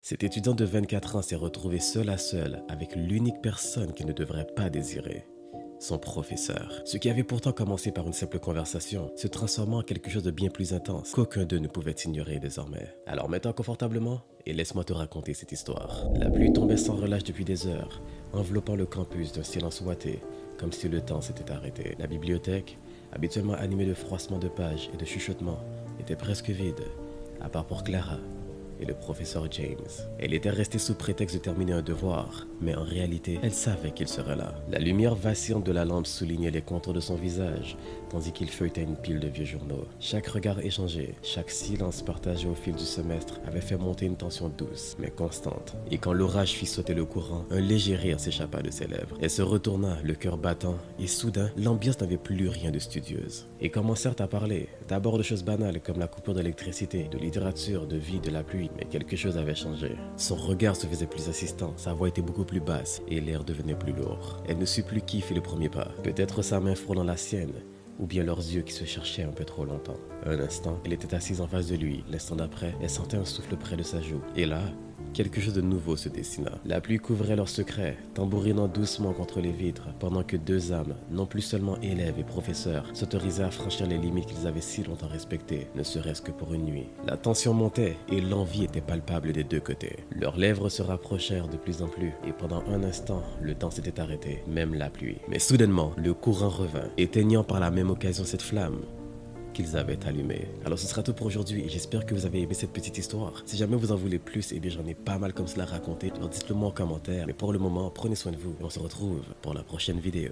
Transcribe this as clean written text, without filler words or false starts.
Cet étudiant de 24 ans s'est retrouvé seul à seul avec l'unique personne qu'il ne devrait pas désirer, son professeur. Ce qui avait pourtant commencé par une simple conversation se transforma en quelque chose de bien plus intense qu'aucun d'eux ne pouvait ignorer désormais. Alors mets-toi confortablement et laisse-moi te raconter cette histoire. La pluie tombait sans relâche depuis des heures, enveloppant le campus d'un silence ouaté, comme si le temps s'était arrêté. La bibliothèque, habituellement animée de froissements de pages et de chuchotements, était presque vide, à part pour Clara et le professeur James. Elle était restée sous prétexte de terminer un devoir, mais en réalité, elle savait qu'il serait là. La lumière vacillante de la lampe soulignait les contours de son visage, tandis qu'il feuilletait une pile de vieux journaux. Chaque regard échangé, chaque silence partagé au fil du semestre avait fait monter une tension douce, mais constante. Et quand l'orage fit sauter le courant, un léger rire s'échappa de ses lèvres. Elle se retourna, le cœur battant, et soudain, l'ambiance n'avait plus rien de studieuse. Et commencèrent à parler, d'abord de choses banales comme la coupure d'électricité, de littérature, de vie, de la pluie, mais quelque chose avait changé. Son regard se faisait plus insistant, sa voix était beaucoup plus basse et l'air devenait plus lourd. Elle ne sut plus qui fit le premier pas. Peut-être sa main frôlant la sienne, ou bien leurs yeux qui se cherchaient un peu trop longtemps. Un instant, elle était assise en face de lui. L'instant d'après, elle sentait un souffle près de sa joue. Et là, quelque chose de nouveau se dessina. La pluie couvrait leurs secrets, tambourinant doucement contre les vitres, pendant que deux âmes, non plus seulement élèves et professeurs, s'autorisaient à franchir les limites qu'ils avaient si longtemps respectées, ne serait-ce que pour une nuit. La tension montait et l'envie était palpable des deux côtés. Leurs lèvres se rapprochèrent de plus en plus, et pendant un instant, le temps s'était arrêté, même la pluie. Mais soudainement, le courant revint, éteignant par la même occasion cette flamme qu'ils avaient allumé. Alors ce sera tout pour aujourd'hui et j'espère que vous avez aimé cette petite histoire. Si jamais vous en voulez plus, eh bien j'en ai pas mal comme cela à raconter. Alors dites-le moi en commentaire. Mais pour le moment, prenez soin de vous et on se retrouve pour la prochaine vidéo.